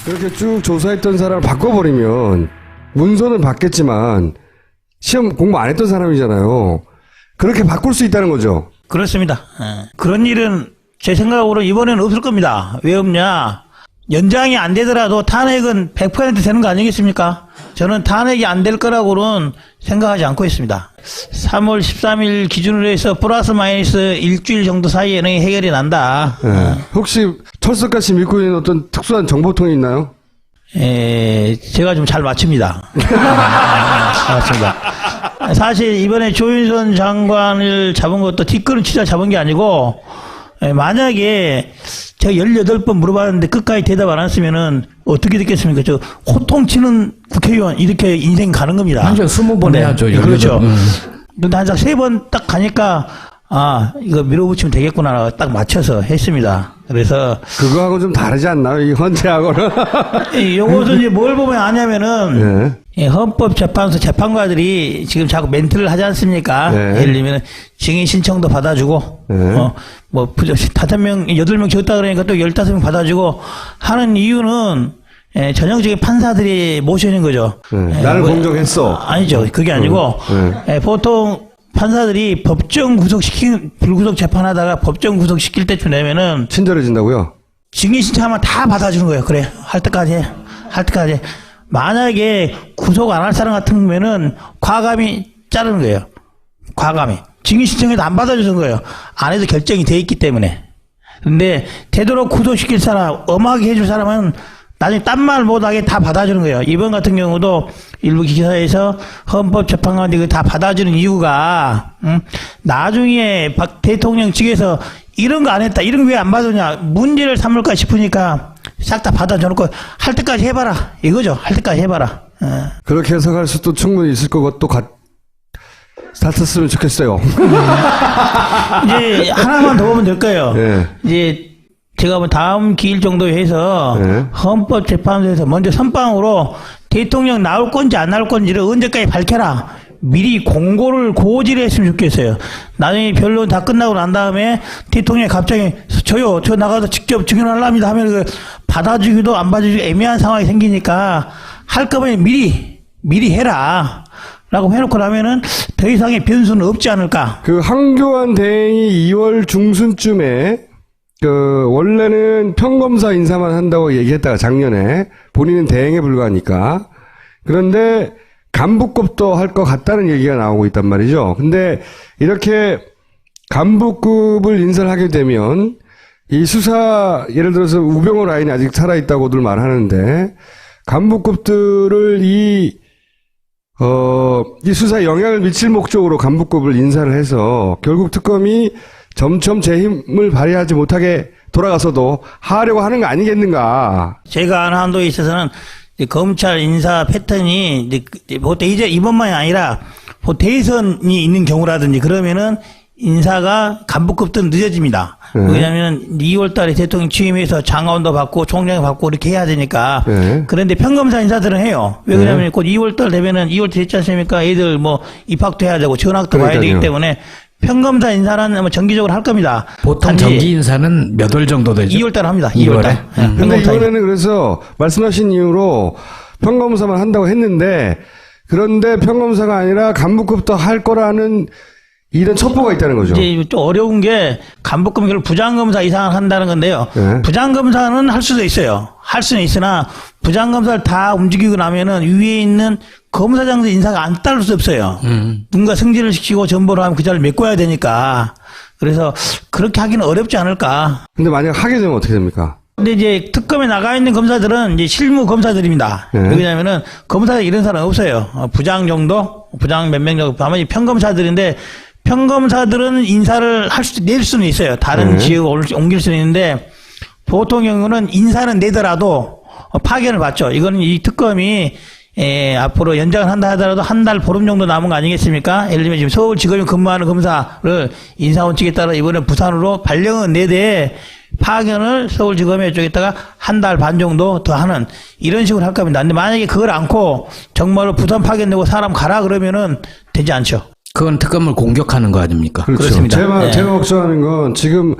그렇게 쭉 조사했던 사람을 바꿔버리면 문서는 받겠지만 시험 공부 안 했던 사람이잖아요. 그렇게 바꿀 수 있다는 거죠. 그렇습니다. 그런 일은 제 생각으로 이번에는 없을 겁니다. 왜 없냐? 연장이 안 되더라도 탄핵은 100% 되는 거 아니겠습니까? 저는 탄핵이 안 될 거라고는 생각하지 않고 있습니다. 3월 13일 기준으로 해서 플러스 마이너스 일주일 정도 사이에는 해결이 난다. 혹시 철석같이 믿고 있는 어떤 특수한 정보통이 있나요? 제가 좀 잘 맞춥니다. 맞습니다. 사실 이번에 조윤선 장관을 잡은 것도 뒷걸음 치자 잡은 게 아니고, 만약에 제가 18번 물어봤는데 끝까지 대답 안 했으면은 어떻게 됐겠습니까? 저 호통치는 국회의원 이렇게 인생 가는 겁니다. 한 20번 해야죠. 그렇죠. 근데 한 3번 딱 가니까 이거 밀어붙이면 되겠구나 딱 맞춰서 했습니다. 그래서 그거하고 좀 다르지 않나요? 이 헌재하고는? 요것은 이제 뭘 보면 아냐면은 헌법재판소 재판관들이 지금 자꾸 멘트를 하지 않습니까? 예를 들면 증인 신청도 받아주고 뭐 5명, 8명 지었다 그러니까 또 15명 받아주고 하는 이유는 전형적인 판사들이 모시는 거죠. 나를 공정했어. 아니죠. 그게 아니고 보통 판사들이 법정 불구속 재판하다가 법정 구속시킬 때쯤 되면은 친절해진다고요? 증인 신청하면 다 받아주는 거예요. 그래. 할 때까지 해. 할 때까지 해. 만약에 구속 안 할 사람 같은 경우에는 과감히 자르는 거예요. 과감히. 증인 신청해도 안 받아주는 거예요. 안 해도 결정이 돼 있기 때문에. 근데 되도록 구속시킬 사람, 엄하게 해줄 사람은 나중에 딴 말 못하게 다 받아주는 거예요. 이번 같은 경우도 일부 기사에서 헌법재판관들이 다 받아주는 이유가 나중에 박 대통령 측에서 이런 거 안 했다. 이런 거 왜 안 받았냐. 문제를 삼을까 싶으니까 싹 다 받아줘놓고 할 때까지 해봐라. 이거죠. 할 때까지 해봐라. 그렇게 해석할 수도 충분히 있을 거고 또 같았으면 좋겠어요. 이제 하나만 더 보면 될 거예요. 이제 제가 뭐 다음 기일 정도에 해서 헌법재판소에서 먼저 선빵으로 대통령 나올 건지 안 나올 건지를 언제까지 밝혀라. 미리 고지를 했으면 좋겠어요. 나중에 변론 다 끝나고 난 다음에 대통령이 갑자기 저 나가서 직접 증언하랍니다 하면 그 받아주기도 안 받아주기도 애매한 상황이 생기니까 할 거면 미리 해라. 라고 해놓고 나면은 더 이상의 변수는 없지 않을까. 그 황교안 대행이 2월 중순쯤에 원래는 평검사 인사만 한다고 얘기했다가 작년에 본인은 대행에 불과하니까 그런데 간부급도 할 것 같다는 얘기가 나오고 있단 말이죠. 근데 이렇게 간부급을 인사를 하게 되면 이 수사 예를 들어서 우병우 라인이 아직 살아있다고들 말하는데 간부급들을 이 수사에 영향을 미칠 목적으로 간부급을 인사를 해서 결국 특검이 점점 제 힘을 발휘하지 못하게 돌아가서도 하려고 하는 거 아니겠는가. 제가 아는 한도에 있어서는 검찰 인사 패턴이 보통 이제 이번만이 아니라 대선이 있는 경우라든지 그러면은 인사가 간부급도 늦어집니다. 왜냐하면 2월 달에 대통령 취임해서 장관도 받고 총장이 받고 이렇게 해야 되니까. 그런데 평검사 인사들은 해요. 왜 그러냐면 곧 2월 달 되면은 2월 됐지 않습니까? 애들 뭐 입학도 해야 되고 전학도 봐야 되기 때문에 평검사 인사는 뭐 정기적으로 할 겁니다. 보통 정기 인사는 몇 월 정도 되죠? 2월 달 합니다. 2월 달. 근데 이번에는 그래서 말씀하신 이유로 평검사만 한다고 했는데 그런데 평검사가 아니라 간부급도 할 거라는 이런 첩보가 있다는 거죠. 이제 좀 어려운 게 간부급 결국 부장검사 이상을 한다는 건데요. 부장검사는 할 수도 있어요. 할 수는 있으나 부장검사를 다 움직이고 나면은 위에 있는 검사장들 인사가 안 따를 수 없어요. 누군가 승진을 시키고 전보를 하면 그 자리를 메꿔야 되니까. 그래서 그렇게 하기는 어렵지 않을까. 근데 만약 하게 되면 어떻게 됩니까? 근데 이제 특검에 나가 있는 검사들은 이제 실무 검사들입니다. 왜냐면은 검사들 이런 사람 없어요. 부장 정도, 부장 몇 명 정도, 나머지 평검사들인데 평검사들은 인사를 낼 수는 있어요. 다른 지역을 옮길 수는 있는데 보통 경우는 인사는 내더라도 파견을 받죠. 이거는 이 특검이 앞으로 연장을 한다 하더라도 한 달 보름 정도 남은 거 아니겠습니까? 예를 들면 지금 서울지검에 근무하는 검사를 인사원칙에 따라 이번에 부산으로 발령은 내대 파견을 서울지검에 쪽에다가 한 달 반 정도 더 하는 이런 식으로 할 겁니다. 근데 만약에 그걸 않고 정말로 부산 파견되고 사람 가라 그러면은 되지 않죠. 그건 특검을 공격하는 거 아닙니까? 그렇죠. 그렇습니다. 제가 걱정하는 건 지금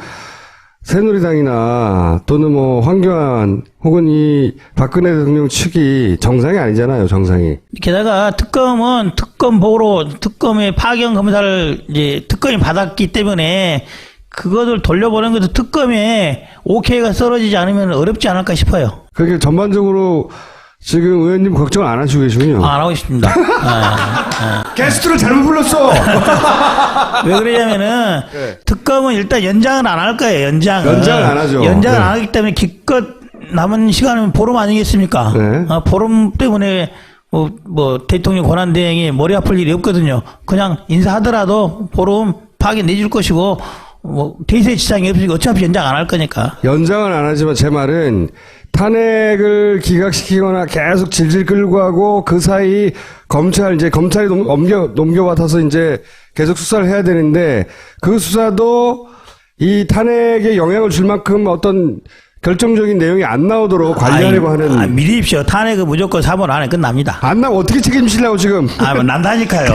새누리당이나 또는 뭐 황교안 혹은 이 박근혜 대통령 측이 정상이 아니잖아요, 정상이. 게다가 특검은 특검보로 특검의 파견 검사를 이제 특검이 받았기 때문에 그것을 돌려보는 것도 특검에 오케이가 떨어지지 않으면 어렵지 않을까 싶어요. 그게 전반적으로 지금 의원님 걱정 안 하시고 계시군요. 안 하고 있습니다. 게스트를 잘못 불렀어! 왜 그러냐면은 네. 특검은 일단 연장을 안 할 거예요. 연장을 안 하죠. 연장을 네. 안 하기 때문에 기껏 남은 시간은 보름 아니겠습니까? 네. 보름 때문에 뭐 대통령 권한 대행이 머리 아플 일이 없거든요. 그냥 인사하더라도 보름 파견 내줄 것이고 뭐 대세 지장이 없으니까 어차피 연장 안 할 거니까. 연장은 안 하지만 제 말은 탄핵을 기각시키거나 계속 질질 끌고 하고 그 사이 검찰이 넘겨받아서 이제 계속 수사를 해야 되는데 그 수사도 이 탄핵에 영향을 줄 만큼 어떤 결정적인 내용이 안 나오도록 관리하려고 하는. 믿으십시오. 탄핵은 무조건 3월 안에 끝납니다. 안 나면 어떻게 책임지려고 지금. 뭐 난다니까요.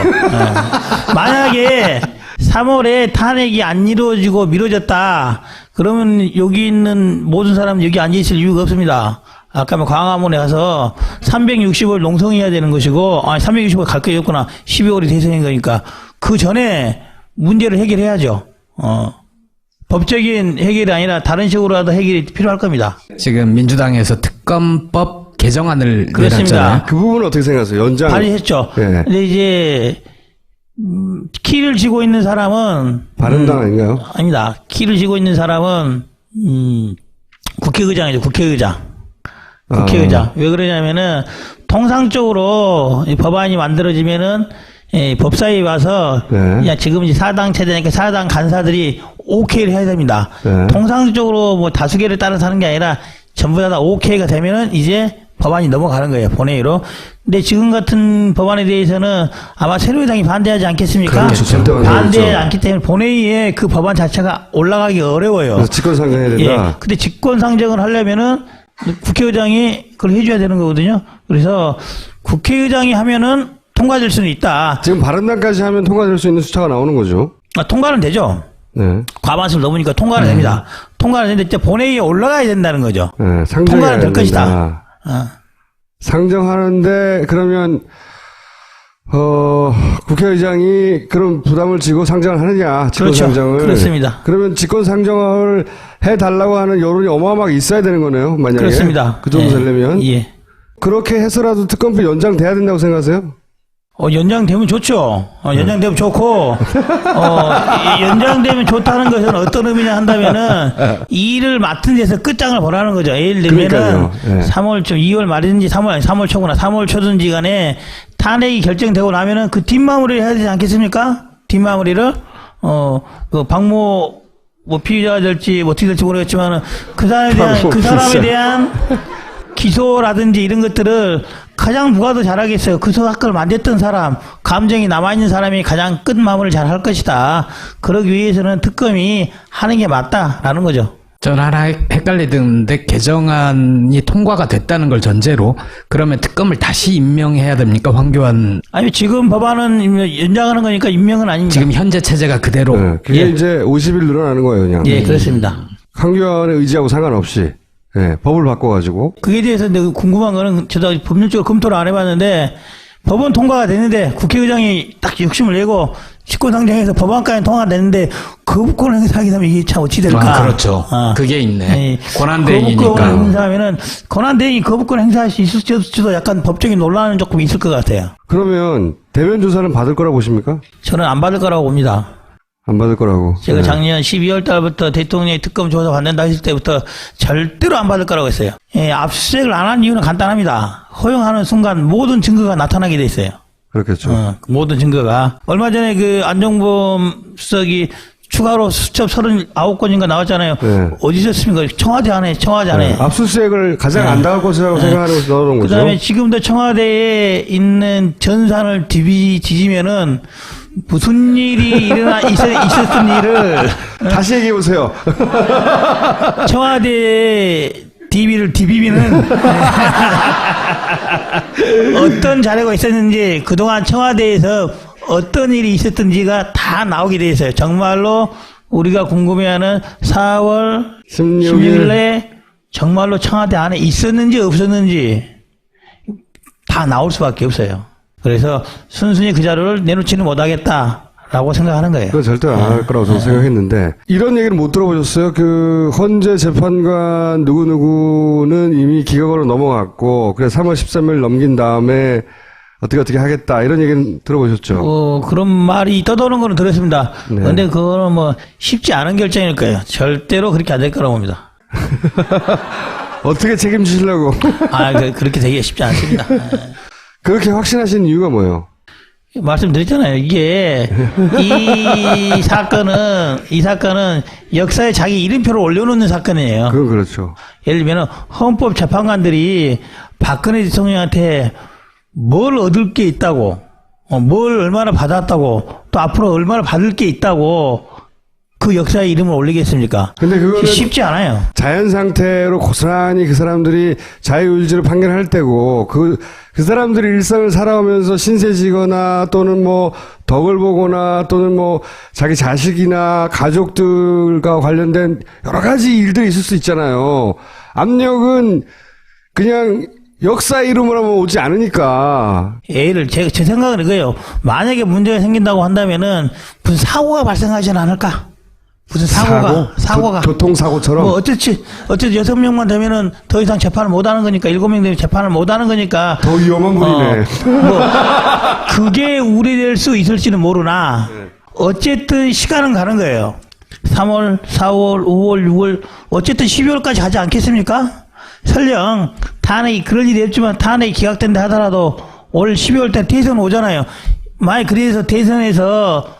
만약에 3월에 탄핵이 안 이루어지고 미뤄졌다. 그러면 여기 있는 모든 사람은 여기 앉아있을 이유가 없습니다. 아까 뭐 광화문에 가서 365일 농성해야 되는 것이고, 365일 갈 게 없구나. 12월이 대선인 거니까. 그 전에 문제를 해결해야죠. 법적인 해결이 아니라 다른 식으로라도 해결이 필요할 겁니다. 지금 민주당에서 특검법 개정안을 그렇습니다. 내놨잖아요. 그 부분은 어떻게 생각하세요? 연장. 발의했죠. 예. 근데 이제, 키를 쥐고 있는 사람은 바른당 아닌가요? 아니다. 키를 쥐고 있는 사람은 국회의장이죠. 국회의장. 왜 그러냐면은 통상적으로 이 법안이 만들어지면은 법사위에 와서 네. 그냥 지금 이제 사당 체제니까 사당 간사들이 오케이를 해야 됩니다. 네. 통상적으로 뭐 다수결에 따라서 하는 게 아니라 전부 다 오케이가 되면은 이제 법안이 넘어가는 거예요. 본회의로. 근데 지금 같은 법안에 대해서는 아마 새누리당이 반대하지 않겠습니까? 그렇죠. 절대 반대하지 반대하죠. 않기 때문에 본회의에 그 법안 자체가 올라가기 어려워요. 그래서 직권상정해야 된다. 예. 근데 직권상정을 하려면은 국회의장이 그걸 해줘야 되는 거거든요. 그래서 국회의장이 하면은 통과될 수는 있다. 지금 바른당까지 하면 통과될 수 있는 숫자가 나오는 거죠. 통과는 되죠. 네. 과반수를 넘으니까 통과는 됩니다. 통과는 되는데 이제 본회의에 올라가야 된다는 거죠. 네, 상정해야 통과는 될 된다. 것이다. 상정하는데 그러면 국회의장이 그런 부담을 지고 상정을 하느냐, 직권상정을. 그렇죠. 그렇습니다. 그러면 직권상정을 해달라고 하는 여론이 어마어마하게 있어야 되는 거네요, 만약에. 그렇습니다. 그 정도 예. 되려면. 예. 그렇게 해서라도 특검법 연장돼야 된다고 생각하세요? 연장되면 좋죠. 연장되면 좋고, 연장되면 좋다는 것은 어떤 의미냐 한다면은, 이 일을 맡은 데서 끝장을 보라는 거죠. 예를 들면은, 그러니까요. 예. 3월 초, 2월 말이든지 3월 초구나, 3월 초든지 간에 탄핵이 결정되고 나면은 그 뒷마무리를 해야 되지 않겠습니까? 뒷마무리를, 그 박모, 뭐 피의자가 될지, 뭐 어떻게 될지 모르겠지만은, 그 사람에 대한 기소라든지 이런 것들을 가장 누가 더 잘하겠어요. 그 사건을 만졌던 사람, 감정이 남아있는 사람이 가장 끝 마무리를 잘 할 것이다. 그러기 위해서는 특검이 하는 게 맞다라는 거죠. 전 하나 헷갈리던데 개정안이 통과가 됐다는 걸 전제로 그러면 특검을 다시 임명해야 됩니까? 황교안 아니 지금 법안은 연장하는 거니까 임명은 아닙니다. 지금 현재 체제가 그대로 네, 그게 예. 이제 50일 늘어나는 거예요, 그냥. 예, 그렇습니다. 황교안의 의지하고 상관없이. 예, 법을 바꿔가지고. 그에 대해서 근데 궁금한 거는 저도 법률적으로 검토를 안 해봤는데 법은 통과가 됐는데 국회의장이 딱 욕심을 내고 직권상정해서 법안까지 통과됐는데 거부권 행사하게 되면 이게 참 어찌 될까? 그렇죠. 그게 있네. 예. 권한대행이니까. 거부권 행사하면은 권한대행이 거부권 행사할 수 있을지도 약간 법적인 논란은 조금 있을 것 같아요. 그러면 대면 조사는 받을 거라고 보십니까? 저는 안 받을 거라고 봅니다. 안 받을 거라고. 제가 네. 작년 12월 달부터 대통령이 특검 조사 받는다 했을 때부터 절대로 안 받을 거라고 했어요. 예, 압수수색을 안 한 이유는 간단합니다. 허용하는 순간 모든 증거가 나타나게 돼 있어요. 그렇겠죠. 모든 증거가. 얼마 전에 그 안종범 수석이 추가로 수첩 39건인가 나왔잖아요. 네. 어디 있었습니까? 청와대 안에. 네, 압수수색을 가장 안 당할 것이라고 생각하는 것이 나오는 거죠. 그 다음에 지금도 청와대에 있는 전산을 뒤지면은 무슨 일이 있었던 일을 다시 얘기해 보세요. 청와대 DB를 뒤비비는 어떤 자료가 있었는지 그동안 청와대에서 어떤 일이 있었던지가 다 나오게 돼 있어요. 정말로 우리가 궁금해하는 4월 16일에 정말로 청와대 안에 있었는지 없었는지 다 나올 수밖에 없어요. 그래서 순순히 그 자료를 내놓지는 못하겠다라고 생각하는 거예요. 그건 절대 안 할 거라고 저는 생각했는데 이런 얘기를 못 들어보셨어요? 그 헌재 재판관 누구누구는 이미 기각으로 넘어갔고 그래서 3월 13일 넘긴 다음에 어떻게 하겠다 이런 얘기는 들어보셨죠? 그런 말이 떠도는 거는 들었습니다. 네. 그런데 그거는 뭐 쉽지 않은 결정일 거예요. 절대로 그렇게 안 될 거라고 봅니다. 어떻게 책임지시려고? 그렇게 되기가 쉽지 않습니다. 그렇게 확신하신 이유가 뭐예요? 말씀드렸잖아요. 이게 이 사건은 역사에 자기 이름표를 올려놓는 사건이에요. 그건 그렇죠. 예를 들면 헌법 재판관들이 박근혜 대통령한테 뭘 얻을 게 있다고, 뭘 얼마나 받았다고, 또 앞으로 얼마나 받을 게 있다고 그 역사의 이름을 올리겠습니까? 근데 그거는 쉽지 않아요. 자연 상태로 고스란히 그 사람들이 자유의지로 판결할 때고 그 사람들이 일상을 살아오면서 신세지거나 또는 뭐 덕을 보거나 또는 뭐 자기 자식이나 가족들과 관련된 여러 가지 일들이 있을 수 있잖아요. 압력은 그냥 역사 이름으로 하면 오지 않으니까. 제 생각은 이거예요. 만약에 문제가 생긴다고 한다면은 무슨 사고가 발생하지는 않을까? 무슨 사고가 교통사고처럼. 뭐 어쨌든 6명만 되면은 더 이상 재판을 못 하는 거니까 7명 되면 재판을 못 하는 거니까 더 위험한 분이네. 뭐 그게 우려될 수 있을지는 모르나 어쨌든 시간은 가는 거예요. 3월, 4월, 5월, 6월 어쨌든 12월까지 가지 않겠습니까? 설령 탄핵이 그럴 일이 없지만 탄핵이 기각된다 하더라도 올 12월 때 대선 오잖아요. 만약 그래서 대선에서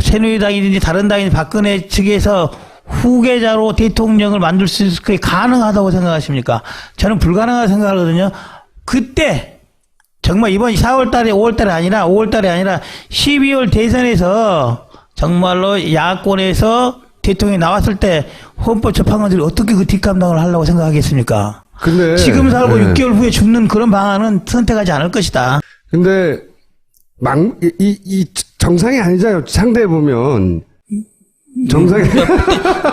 새누리당이든지 다른 당이든지 박근혜 측에서 후계자로 대통령을 만들 수 있을 게 가능하다고 생각하십니까? 저는 불가능하다고 생각하거든요. 그때 정말 이번 4월달에 5월달에 아니라 5월달에 아니라 12월 대선에서 정말로 야권에서 대통령이 나왔을 때 헌법재판관들이 어떻게 그 뒷감당을 하려고 생각하겠습니까? 근데 지금 살고 6개월 후에 죽는 그런 방안은 선택하지 않을 것이다. 근데 이 정상이 아니잖아요. 상대해 보면 정상이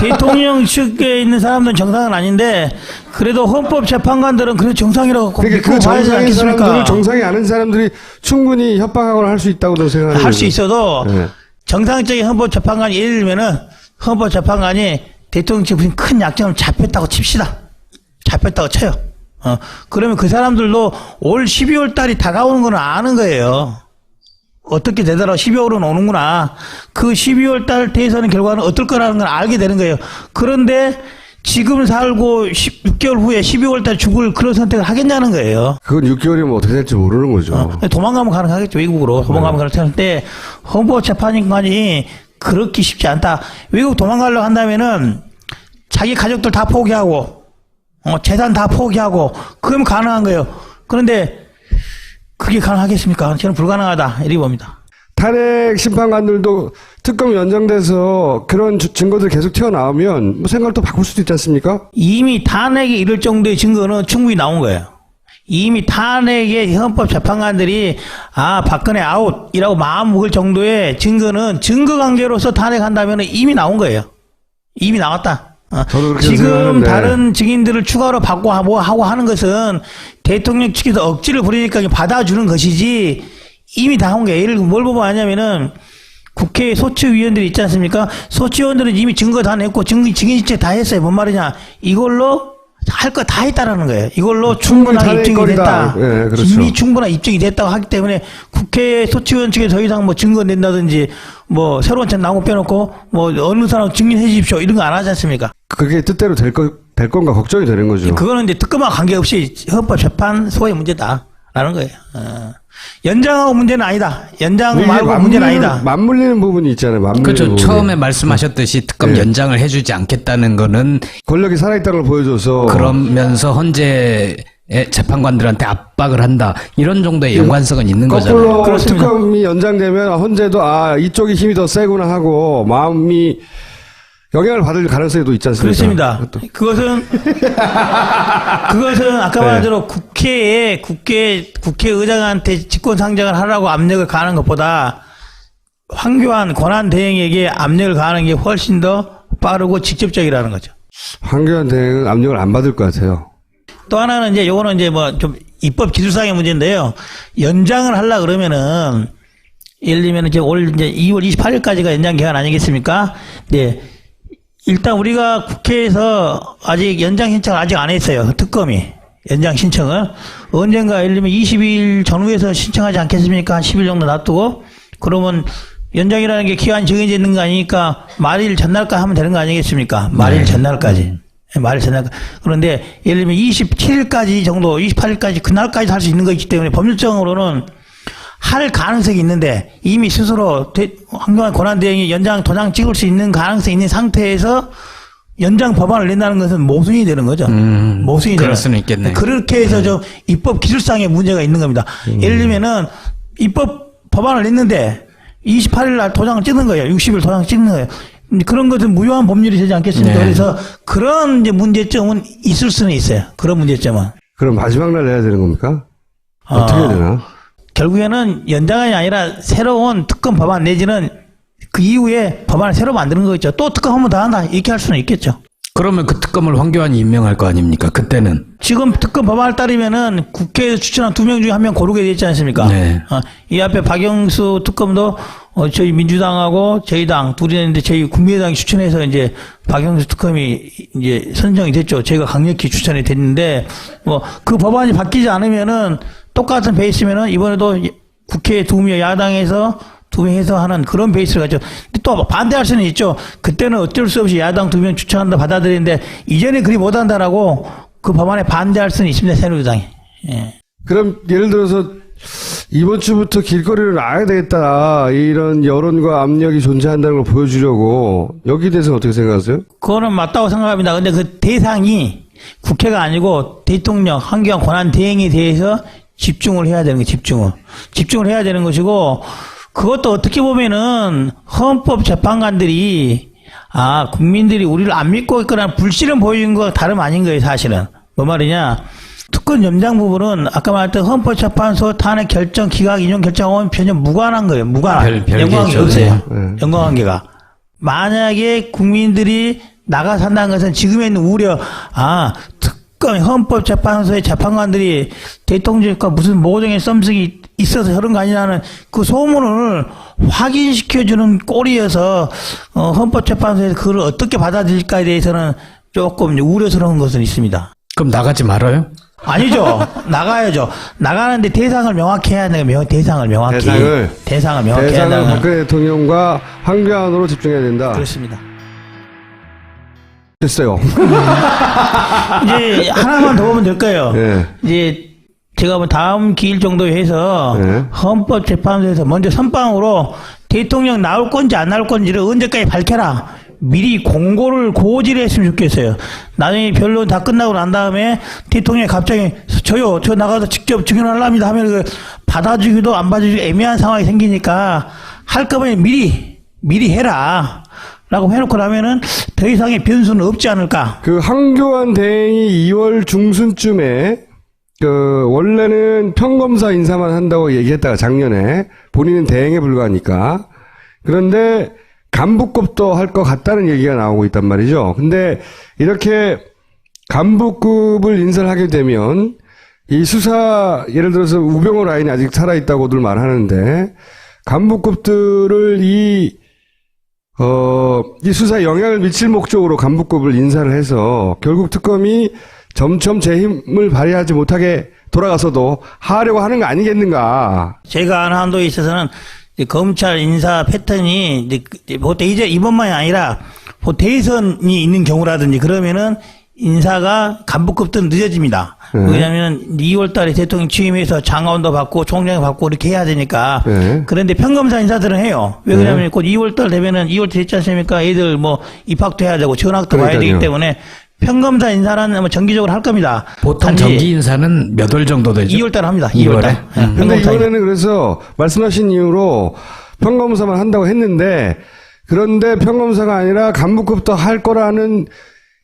대통령 측에 있는 사람들은 정상은 아닌데 그래도 헌법재판관들은 그래도 정상이라고 꼭 그러니까 믿고 그 봐야 되지 정상인 않겠습니까? 사람들을 정상이 아닌 사람들이 충분히 협박하거나 할 수 있다고 저는 생각하는 할 수 있어도 네. 정상적인 헌법재판관이 예를 들면은 헌법재판관이 대통령 측에 무슨 큰 약점을 잡혔다고 칩시다. 잡혔다고 쳐요. 그러면 그 사람들도 올 12월 달이 다가오는 건 아는 거예요. 어떻게 되더라 12월은 오는구나. 그 12월 달 대선 결과는 어떨 거라는 걸 알게 되는 거예요. 그런데 지금 살고 6개월 후에 12월 달 죽을 그런 선택을 하겠냐는 거예요. 그건 6개월이면 어떻게 될지 모르는 거죠. 도망가면 가능하겠죠. 외국으로. 도망가면 가능한데 헌법재판관이 그렇게 쉽지 않다. 외국 도망가려고 한다면은 자기 가족들 다 포기하고 재산 다 포기하고 그러면 가능한 거예요. 그런데 그게 가능하겠습니까? 저는 불가능하다 이렇게 봅니다. 탄핵 심판관들도 특검 연장돼서 그런 증거들 계속 튀어나오면 뭐 생각을 또 바꿀 수도 있지 않습니까? 이미 탄핵에 이를 정도의 증거는 충분히 나온 거예요. 이미 탄핵의 헌법재판관들이 박근혜 아웃이라고 마음 먹을 정도의 증거는 증거관계로서 탄핵한다면 이미 나온 거예요. 이미 나왔다. 저도 그렇게 지금 생각하는데. 다른 증인들을 추가로 받고 하고 하는 것은 대통령 측에서 억지를 부리니까 받아주는 것이지 이미 다 한 거예요. 예를 들어 뭘 보면 아냐면은 국회 소추위원들이 있지 않습니까? 소추위원들은 이미 증거 다 냈고 증인집체 다 했어요. 뭔 말이냐? 이걸로 할 거 다 했다라는 거예요. 이걸로 충분한 입증이 됐다. 예, 그렇죠. 이미 충분한 입증이 됐다고 하기 때문에 국회 소추위원 측에 더 이상 뭐 증거 낸다든지 뭐 새로운 책 나온 거 빼놓고 뭐 어느 사람 증인해 주십시오 이런 거 안 하지 않습니까? 그게 뜻대로 될 건가 걱정이 되는 거죠. 그거는 이제 특검과 관계없이 헌법재판소의 문제다라는 거예요. 연장하고 문제는 아니다. 연장 말고 문제는 아니다. 맞물리는 부분이 있잖아요. 맞물리는 그렇죠. 부분이. 처음에 말씀하셨듯이 특검 네. 연장을 해주지 않겠다는 거는 권력이 살아있다는 걸 보여줘서 그러면서 헌재 재판관들한테 압박을 한다. 이런 정도의 연관성은 있는 거잖아요. 거꾸로 그렇습니다. 특검이 연장되면 헌재도 이쪽이 힘이 더 세구나 하고 마음이 영향을 받을 가능성도 있지 않습니까? 그렇습니다. 그것은 아까 말한 대로 국회의장한테 직권상정을 하라고 압력을 가하는 것보다 황교안 권한 대행에게 압력을 가하는 게 훨씬 더 빠르고 직접적이라는 거죠. 황교안 대행은 압력을 안 받을 것 같아요. 또 하나는 이제 요거는 이제 뭐 좀 입법 기술상의 문제인데요. 연장을 하려 그러면은 예를 들면 이제 올 이제 2월 28일까지가 연장 기간 아니겠습니까? 네. 일단 우리가 국회에서 아직 연장 신청을 아직 안 했어요. 특검이. 연장 신청을. 언젠가 예를 들면 20일 전후에서 신청하지 않겠습니까? 한 10일 정도 놔두고. 그러면 연장이라는 게 기한이 정해져 있는 거 아니니까 말일 전날까지 하면 되는 거 아니겠습니까? 말일 전날까지. 말일 전날까지. 그런데 예를 들면 27일까지 정도, 28일까지 그날까지 할 수 있는 거 있기 때문에 법률적으로는 할 가능성이 있는데 이미 스스로 황교안 권한대행이 연장 도장 찍을 수 있는 가능성이 있는 상태에서 연장 법안을 낸다는 것은 모순이 되는 거죠. 모순이 그럴 되는. 수는 있겠네. 그렇게 해서 좀 입법 기술상의 문제가 있는 겁니다. 예를 들면은 입법 법안을 냈는데 28일 날 도장을 찍는 거예요. 60일 도장 찍는 거예요. 그런 것은 무효한 법률이 되지 않겠습니까? 네. 그래서 그런 이제 문제점은 있을 수는 있어요. 그런 문제점은. 그럼 마지막 날 내야 되는 겁니까? 어떻게 해야 되나? 결국에는 연장이 아니라 새로운 특검 법안 내지는 그 이후에 법안을 새로 만드는 거겠죠. 또 특검 한 번 더 한다. 이렇게 할 수는 있겠죠. 그러면 그 특검을 황교안이 임명할 거 아닙니까? 그때는. 지금 특검 법안을 따르면은 국회에서 추천한 2명 중에 1명 고르게 되지 않습니까? 네. 이 앞에 박영수 특검도 저희 민주당하고 저희 당 둘이 있는데 저희 국민의당이 추천해서 이제 박영수 특검이 이제 선정이 됐죠. 제가 강력히 추천이 됐는데 뭐 그 법안이 바뀌지 않으면은 똑같은 베이스면은 이번에도 국회 2명 야당에서 2명 해서 하는 그런 베이스를 가지고 또 반대할 수는 있죠. 그때는 어쩔 수 없이 야당 2명 추천한다 받아들이는데 이전에 그리 못한다라고 그 법안에 반대할 수는 있습니다. 새누리당이. 예. 그럼 예를 들어서 이번 주부터 길거리를 나가야 되겠다 이런 여론과 압력이 존재한다는 걸 보여주려고 여기에 대해서는 어떻게 생각하세요? 그거는 맞다고 생각합니다. 근데 그 대상이 국회가 아니고 대통령 황교안 권한 대행에 대해서 집중을 해야 되는 거예요. 집중을 해야 되는 것이고 그것도 어떻게 보면은 헌법재판관들이 국민들이 우리를 안 믿고 있거나 불신을 보이는 거와 다름 아닌 거예요. 사실은. 뭐 말이냐. 특권 연장 부분은 아까 말했던 헌법재판소 탄핵 결정 기각 인용 결정하고는 전혀 무관한 거예요. 무관한. 연관관계 없어요. 연관관계가. 만약에 국민들이 나가 산다는 것은 지금에 있는 우려, 특검 헌법재판소의 재판관들이 대통령과 무슨 모종의 썸씽이 있어서 그런 거 아니냐는 그 소문을 확인시켜주는 꼴이어서 헌법재판소에서 그걸 어떻게 받아들일까에 대해서는 조금 우려스러운 것은 있습니다. 그럼 나가지 말아요? 아니죠. 나가야죠. 나가는데 대상을 명확히 해야 돼요. 대상을 명확히 해야 대상을 된다는. 박근혜 대통령과 황교안으로 집중해야 된다. 그렇습니다. 됐어요. 이제 하나만 더 보면 될까요? 네. 이제 제가 뭐 다음 기일 정도에 해서 네. 헌법재판소에서 먼저 선빵으로 대통령 나올 건지 안 나올 건지를 언제까지 밝혀라. 미리 공고를 고지를 했으면 좋겠어요. 나중에 변론 다 끝나고 난 다음에 대통령이 갑자기 저 나가서 직접 증언하랍니다 하면 그 받아주기도 안 받아주기도 애매한 상황이 생기니까 할 거면 미리 해라. 라고 해놓고 나면은 더 이상의 변수는 없지 않을까. 그 황교안 대행이 2월 중순쯤에 원래는 평검사 인사만 한다고 얘기했다가 작년에 본인은 대행에 불과하니까 그런데 간부급도 할 것 같다는 얘기가 나오고 있단 말이죠. 근데 이렇게 간부급을 인사를 하게 되면 이 수사 예를 들어서 우병우 라인이 아직 살아있다고들 말하는데 간부급들을 이 수사에 영향을 미칠 목적으로 간부급을 인사를 해서 결국 특검이 점점 제 힘을 발휘하지 못하게 돌아가서도 하려고 하는 거 아니겠는가. 제가 아는 한도에 있어서는 검찰 인사 패턴이 이제 이번만이 아니라 대선이 있는 경우라든지 그러면은 인사가 간부급도 늦어집니다. 왜냐하면 2월 달에 대통령 취임해서 장관도 받고 총장도 받고 이렇게 해야 되니까. 그런데 평검사 인사들은 해요. 왜 그러냐면 곧 2월 달 되면은 2월 됐지 않습니까? 애들 뭐 입학도 해야 되고 전학도 가야 되기 때문에 평검사 인사는 뭐 정기적으로 할 겁니다. 보통 정기 인사는 몇 월 정도 되죠? 2월 달 합니다. 2월 달. 근데 이번에는 그래서 말씀하신 이유로 평검사만 한다고 했는데 그런데 평검사가 아니라 간부급도 할 거라는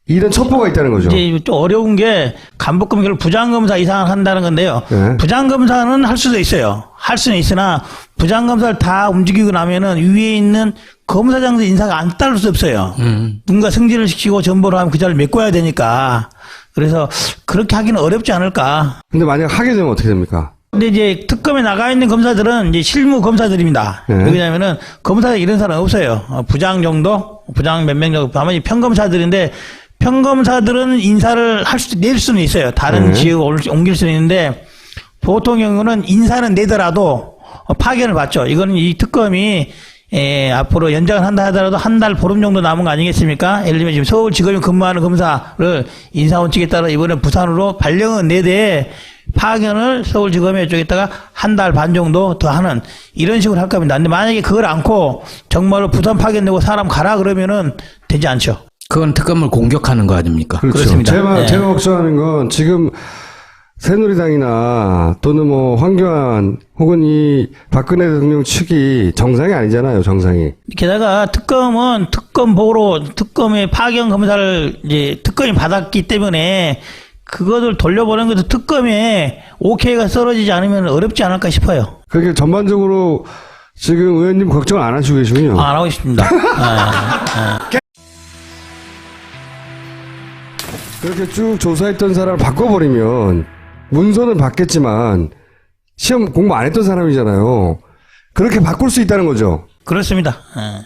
이런 첩보가 있다는 거죠. 이제 좀 어려운 게 간부검사를 부장검사 이상을 한다는 건데요. 네. 부장검사는 할 수도 있어요. 할 수는 있으나 부장검사를 다 움직이고 나면은 위에 있는 검사장도 인사가 안 따를 수 없어요. 누군가 승진을 시키고 전보를 하면 그 자리를 메꿔야 되니까. 그래서 그렇게 하기는 어렵지 않을까. 근데 만약 하게 되면 어떻게 됩니까? 근데 이제 특검에 나가 있는 검사들은 이제 실무 검사들입니다. 네. 왜냐하면은 검사에 이런 사람 없어요. 부장 정도, 부장 몇 명 정도, 다만 평검사들인데 평검사들은 인사를 낼 수는 있어요. 다른 네. 지역으로 옮길 수는 있는데 보통 경우는 인사는 내더라도 파견을 받죠. 이거는 이 특검이 앞으로 연장을 한다 하더라도 한 달 보름 정도 남은 거 아니겠습니까? 예를 들면 지금 서울지검에 근무하는 검사를 인사원칙에 따라 이번에 부산으로 발령은 내대 파견을 서울지검에 쪽에다가 한 달 반 정도 더 하는 이런 식으로 할 겁니다. 근데 만약에 그걸 않고 정말로 부산 파견되고 사람 가라 그러면은 되지 않죠. 그건 특검을 공격하는 거 아닙니까? 그렇죠. 그렇습니다. 네. 제가 걱정하는 건 지금 새누리당이나 또는 뭐 황교안 혹은 이 박근혜 대통령 측이 정상이 아니잖아요, 정상이. 게다가 특검은 특검 보로 특검의 파견 검사를 이제 특검이 받았기 때문에 그것을 돌려보는 것도 특검에 오케이가 떨어지지 않으면 어렵지 않을까 싶어요. 그렇게 전반적으로 지금 의원님 걱정을 안 하시고 계시군요. 안 하고 싶습니다. 그렇게 쭉 조사했던 사람을 바꿔버리면 문서는 받겠지만 시험 공부 안 했던 사람이잖아요. 그렇게 바꿀 수 있다는 거죠. 그렇습니다.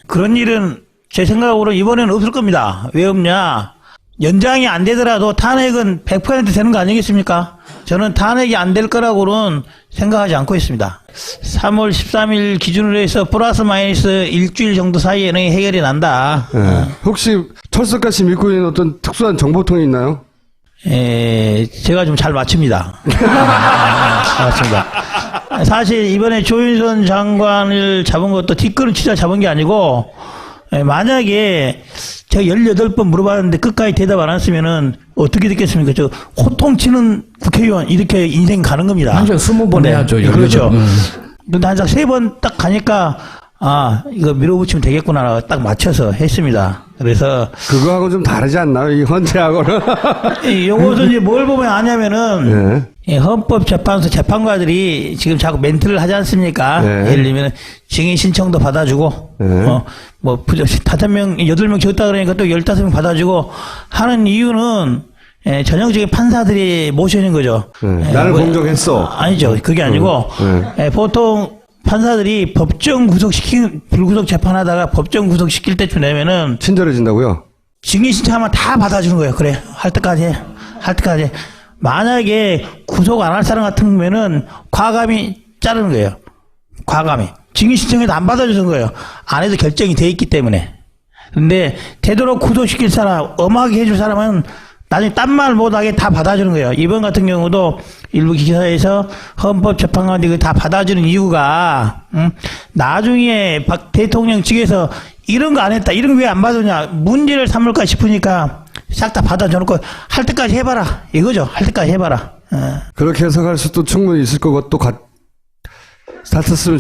그런 일은 제 생각으로 이번에는 없을 겁니다. 왜 없냐? 연장이 안 되더라도 탄핵은 100% 되는 거 아니겠습니까? 저는 탄핵이 안 될 거라고는 생각하지 않고 있습니다. 3월 13일 기준으로 해서 플러스 마이너스 일주일 정도 사이에는 해결이 난다. 혹시 철석같이 믿고 있는 어떤 특수한 정보통이 있나요? 제가 좀 잘 맞춥니다. 맞습니다. 사실 이번에 조윤선 장관을 잡은 것도 뒷걸음 치자 잡은 게 아니고 만약에 제가 18번 물어봤는데 끝까지 대답 안 했으면은 어떻게 됐겠습니까? 저 호통치는 국회의원 이렇게 인생 가는 겁니다. 한 20번 네. 해야죠. 그렇죠. 근데 한 3번 딱 가니까 이거 밀어붙이면 되겠구나 딱 맞춰서 했습니다. 그래서 그거하고 좀 다르지 않나요? 이 헌재하고는? 요것은 이제 뭘 보면 아냐면은 헌법재판소 재판관들이 지금 자꾸 멘트를 하지 않습니까? 네. 예를 들면 증인 신청도 받아주고 뭐 5명, 8명 적다 그러니까 또 15명 받아주고 하는 이유는 전형적인 판사들이 모시는 거죠. 나를 공격했어. 아니죠. 그게 아니고 보통 판사들이 법정 불구속 재판하다가 법정 구속시킬 때쯤 되면은 친절해진다고요? 증인 신청하면 다 받아주는 거예요. 그래. 할 때까지 해. 할 때까지. 만약에 구속 안 할 사람 같은 경우에는 과감히 자르는 거예요. 과감히. 증인 신청해도 안 받아주는 거예요. 안 해도 결정이 돼 있기 때문에. 근데 되도록 구속시킬 사람, 엄하게 해줄 사람은 나중에 딴 말 못하게 다 받아주는 거예요. 이번 같은 경우도 일부 기사에서 헌법재판관들이 다 받아주는 이유가 나중에 박 대통령 측에서 이런 거 안 했다. 이런 거 왜 안 받으냐. 문제를 삼을까 싶으니까 싹 다 받아줘놓고 할 때까지 해봐라. 이거죠. 할 때까지 해봐라. 그렇게 해석할 수도 충분히 있을 거고 또 같았으면